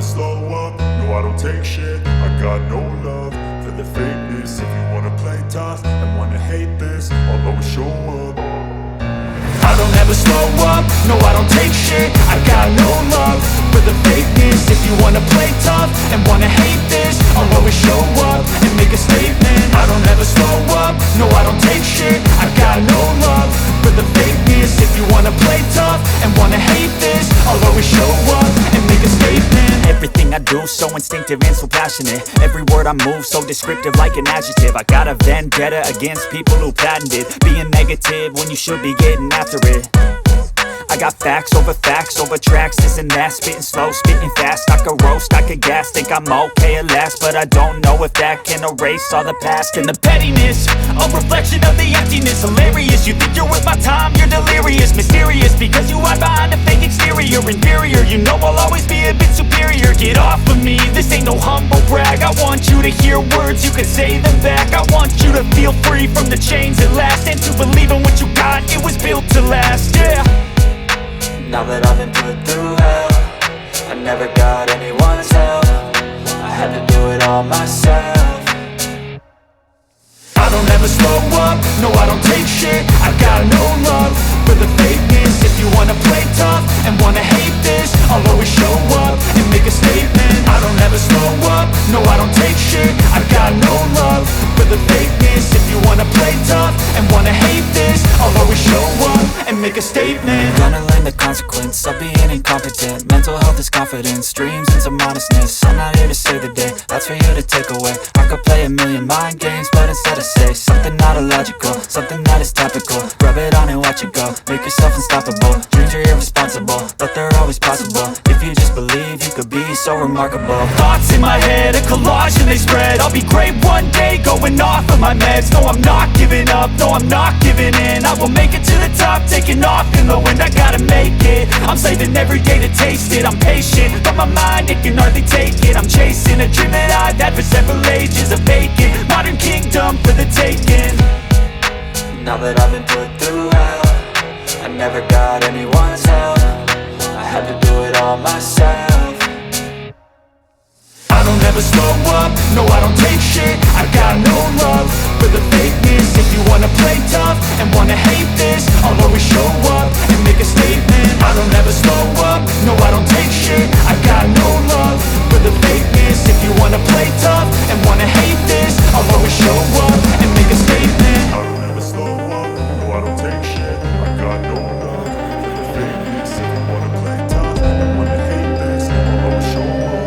slow up, no I don't take shit. I got no love for the fakeness. If you wanna play tough and wanna hate this, I'll always show up. I don't ever slow up, no I don't take shit. I got no love for the fakeness. If you wanna play tough and wanna hate this, I'll always show up and make a statement. I don't ever slow up, no I don't take shit. I got no love for the fakeness. If you wanna play tough and wanna hate this, I'll always show up and make a statement. Everything I do so instinctive and so passionate. Every word I move so descriptive like an adjective. I got a vendetta against people who patented being negative when you should be getting after it. I got facts over tracks, this and that. Spitting slow, spitting fast, I could roast, I could gas. Think I'm okay at last, but I don't know if that can erase all the past. And the pettiness, a reflection of the emptiness. Hilarious, you think you're worth my time, you're delirious. Mysterious, because you hide behind a fake exterior. Inferior, you know I'll always be a bit superior. Get off of me, this ain't no humble brag. I want you to hear words, you can say them back. I want you to feel free from the chains at last, and to believe in what you got, it was built to last, yeah. Now that I've been put through hell, I never got anyone's help. I had to do it all myself. I don't ever slow up, no I don't take shit. I got no love for the fakeness. If you wanna play tough and wanna hate this, I'll always show up and make a statement. I don't ever slow up, no I don't take shit. I got no love for the fakeness. If you wanna play tough and wanna hate this, I'll always show up and make a statement. Gonna learn the consequence of being incompetent. Mental health is confidence, dreams and some honestness. I'm not here to save the day, that's for you to take away. I could play a million mind games, but instead I say something not illogical, something that is topical. Rub it on and watch it go, make yourself unstoppable. Dreams are irresponsible, but they're always possible. If you just believe, you could be so remarkable. Thoughts in my head, a collage and they spread. I'll be great one day, going off of my meds. No, I'm not giving up, no, I'm not giving in. I will make it to the top, taking off in the wind. I gotta make it, I'm saving every day to taste it. I'm patient, but my mind, it can hardly take it. I'm chasing a dream that I've had for several ages. A vacant, modern kingdom for the taking. Now that I've been put through hell, I never got anyone's help. I had to do it all myself. I don't ever slow up, no I don't take shit. I got no love for the fakeness. If you wanna play tough and wanna hate this, I'll always show up and make a statement. I don't ever slow up, no I don't take shit. I got no love for the fakeness. If you wanna play tough and wanna hate this, I'll always show up and make a statement. I don't ever slow up, no I don't take shit. I got no love for the fakeness. If you wanna play tough and wanna hate this, I'll always show up.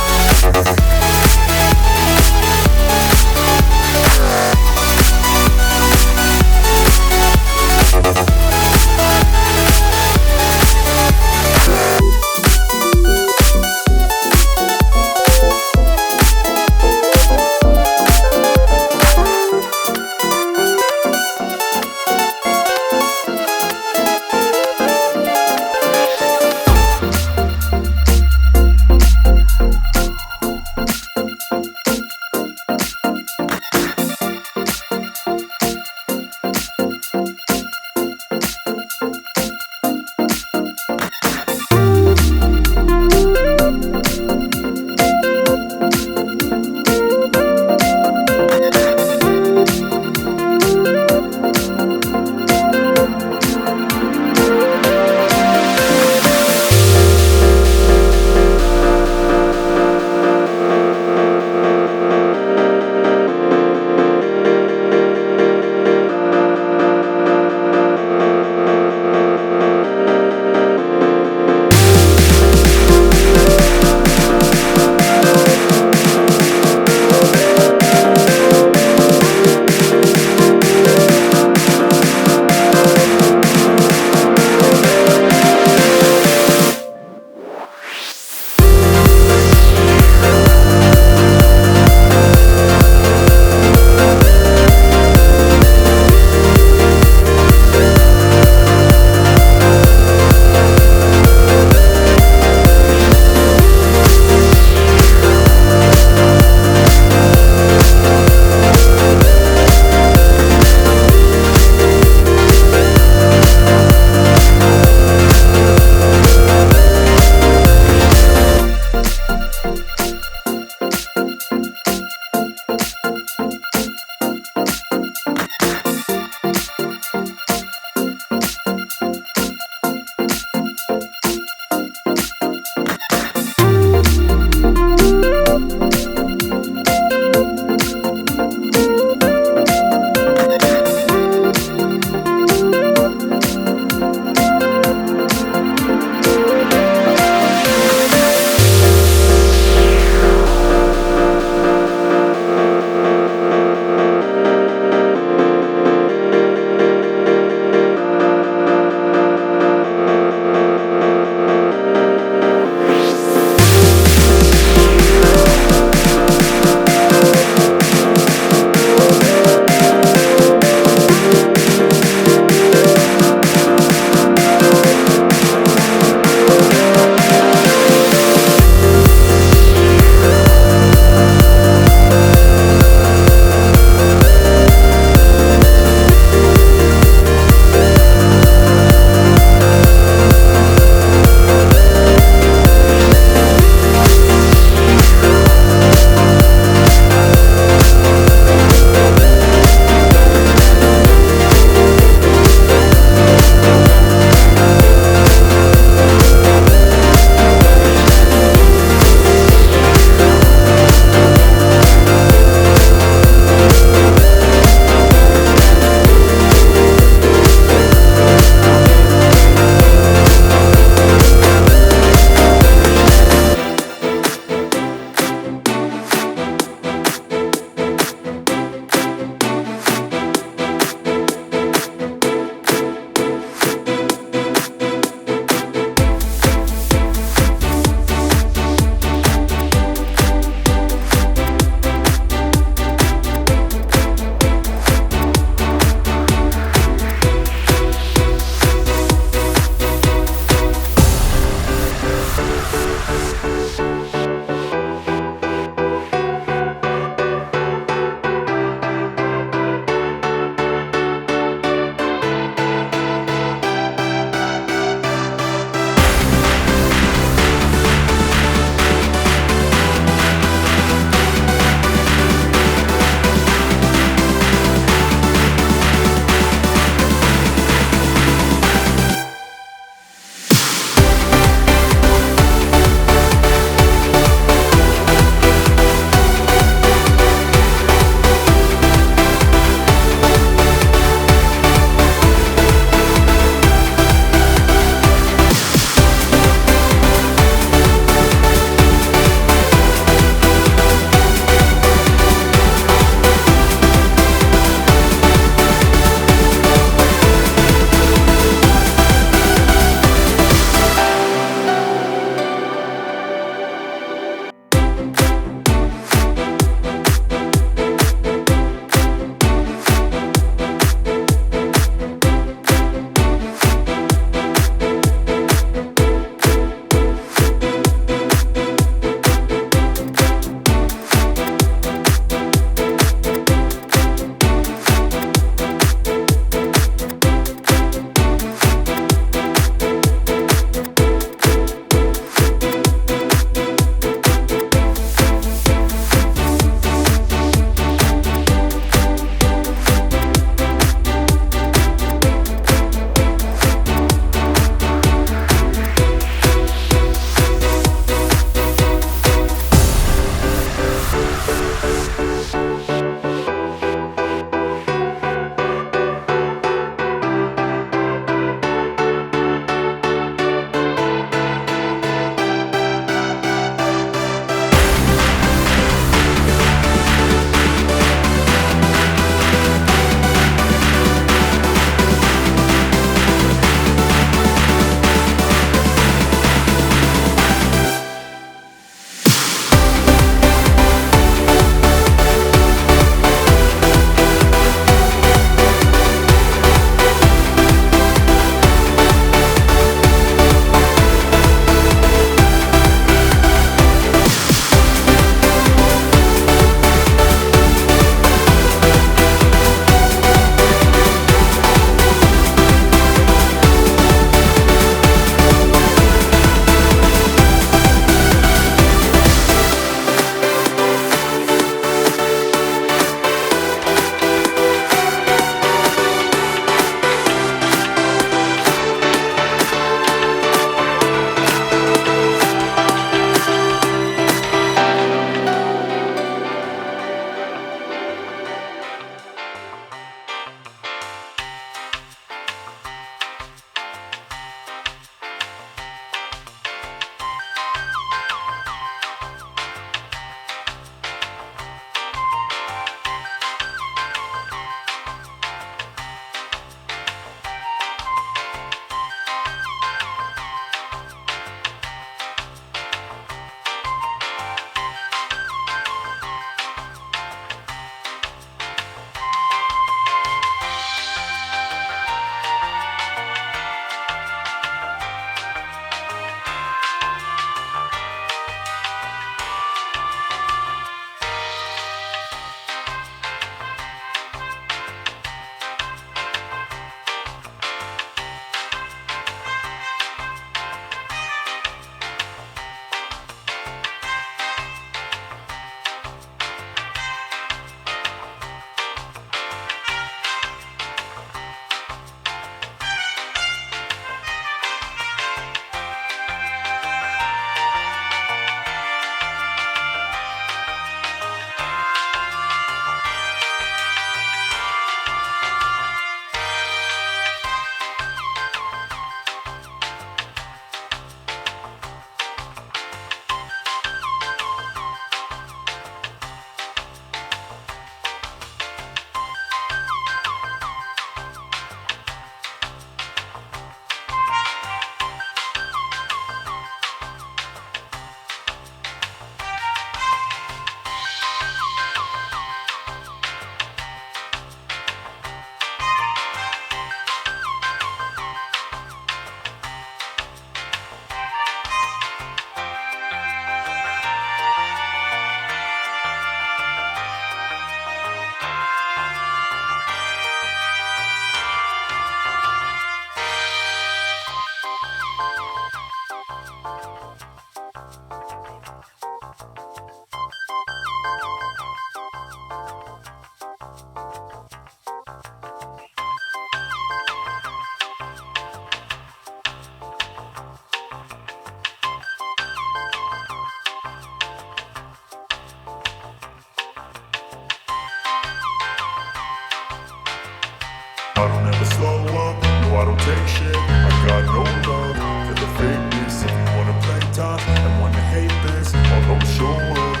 I don't take shit. I got no love for the fakeness. If you wanna play tough and wanna hate this, I'll go show up.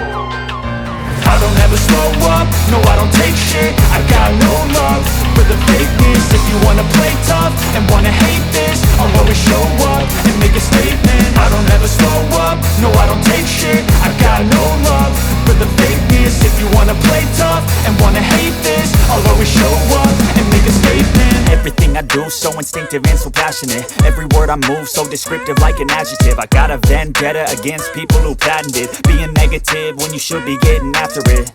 I don't ever slow up, no I don't take shit. I got no love for the fakeness. If you wanna play tough and wanna hate this, I'll always show up and make a statement. I don't ever slow up, no I don't take shit. I got no love for the fakeness. If you wanna play tough and wanna hate this, I'll always show up and make a statement. Everything I do so instinctive and so passionate. Every word I move so descriptive like an adjective. I got a vendetta against people who patented being negative when you should be getting after it.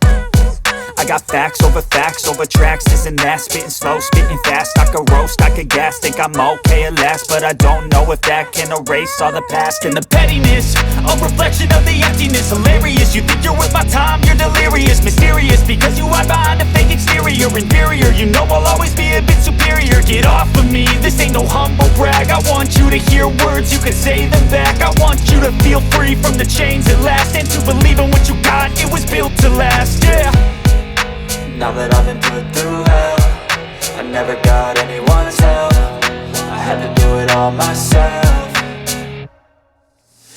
I got facts over tracks, this and that. Spitting slow, spitting fast. I could roast, I could gas. Think I'm okay at last, but I don't know if that can erase all the past. And the pettiness, a reflection of the emptiness. Hilarious, you think you're worth my time, you're delirious. Mysterious, because you hide behind a fake exterior. Inferior, you know I'll always be a bit superior. Get off of me, this ain't no humble brag. I want you to hear words, you can say them back. I want you to feel free from the chains at last, and to believe in what you got, it was built to last, yeah. Now that I've been put through hell, I never got anyone's help. I had to do it all myself.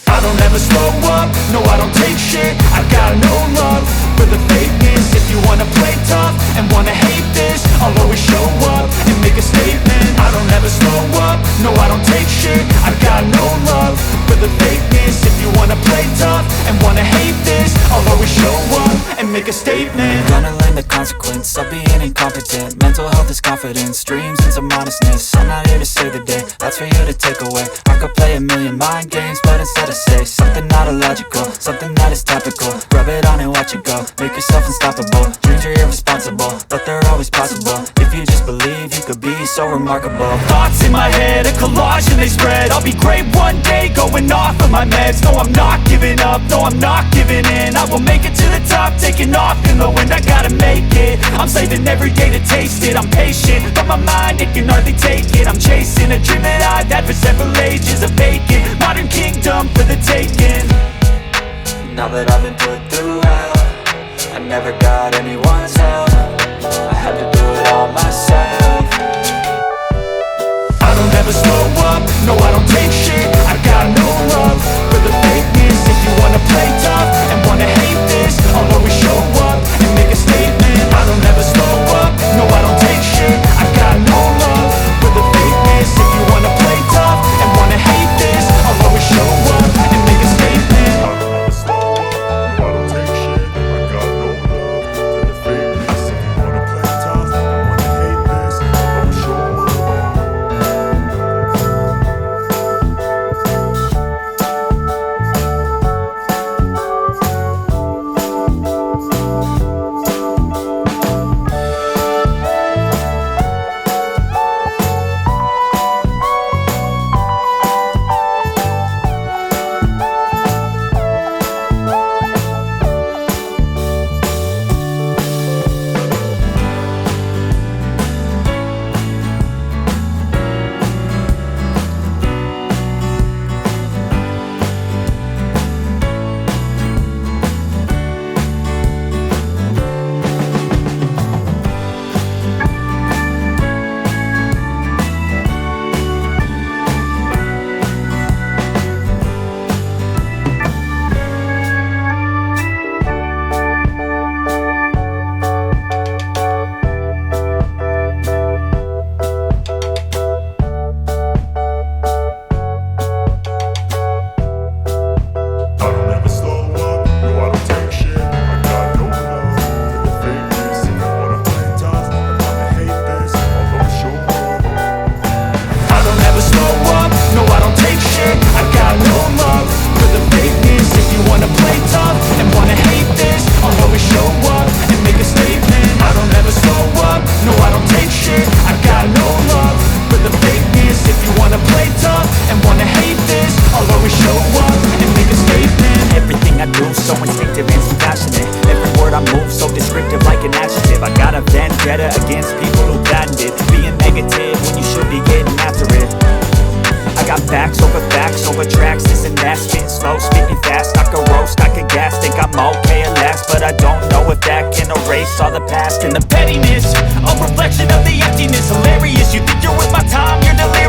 I don't ever slow up, no I don't take shit. I got no love for the fakeness. If you wanna play tough and wanna hate this, I'll always show up and make a statement. I don't ever slow up, no I don't take shit. I got no love for the fakeness. If you wanna play tough and wanna hate this, I'll always show up and make a statement. Gonna learn the consequence of being incompetent. Mental health is confidence, dreams into modestness. I'm not here to save the day, that's for you to take away. I could play a million mind games, but instead I say something not illogical, something that is topical. Rub it on and watch it go, make yourself unstoppable. Dreams are irresponsible, but they're always possible. If you just believe, you could be so remarkable. Thoughts in my head, a collage and they spread. I'll be great one day, going off of my meds. No, I'm not giving up, no, I'm not giving in. I will make it to the top, taking off in the wind. I gotta make it, I'm saving every day to taste it. I'm patient, but my mind, it can hardly take it. I'm chasing a dream that I've had for several ages. A vacant, modern kingdom for the taking. Now that I've been put through hell, I never got anyone's help. I had to do it all myself. I don't ever slow up, no I don't take shit. I got no love for the fakeness. If you wanna play tough and wanna hate this, I'll always show up and make a statement. I don't ever slow up, no I don't take shit. I got no love for the fakeness. If you wanna play tough and wanna hate this, I'll always show up and make a statement. I don't ever slow up, I don't take shit. I got no love for the fakeness. If you wanna play tough and wanna hate this, I'll go show up. vendetta against people who patented being negative when you should be getting after it. I got facts over tracks, this and that. Spitting slow, spitting fast. I could roast, I could gas. Think I'm okay at last, but I don't know if that can erase all the past. And the pettiness, a reflection of the emptiness. Hilarious, you think you're with my time, you're delirious.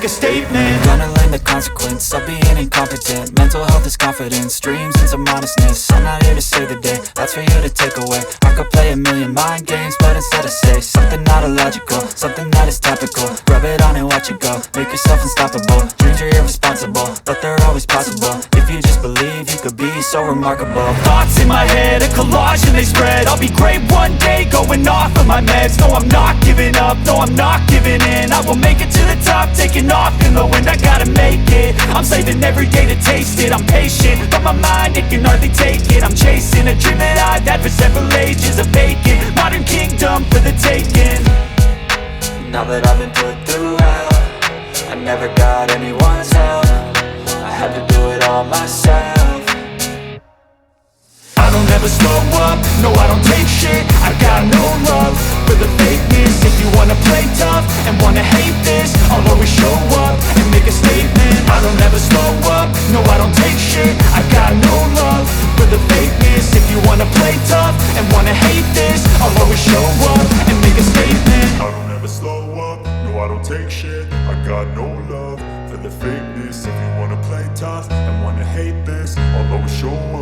a statement. Gonna learn the consequence of being incompetent. Mental health is confidence, dreams and some honestness. I'm not here to save the day, that's for you to take away. I could play a million mind games, but instead I say something not illogical, something that is topical. Rub it on and watch it go, make yourself unstoppable. Dreams are irresponsible, but they're always possible. If you just believe, you could be so remarkable. Thoughts in my head, a collage and they spread. I'll be great one day, going off of my meds. No, I'm not giving up, no, I'm not giving in. I will make it to the top, taking off in the wind. I gotta make it, I'm saving every day to taste it. I'm patient, but my mind, it can hardly take it. I'm chasing a dream that I've had for several ages. A vacant, modern kingdom for the taking. Now that I've been put through hell, I never got anyone's help. I had to do it all myself. I don't ever slow up, no I don't take shit. I got no love for the fakeness. If you wanna play tough and wanna hate this, I'll always show up and make a statement. I don't ever slow up, no I don't take shit. I got no love for the fakeness. If you wanna play tough and wanna hate this, I'll always show up and make a statement. I don't ever slow up, no I don't take shit. I got no love for the fakeness. If you wanna play tough and wanna hate this, I'll always show up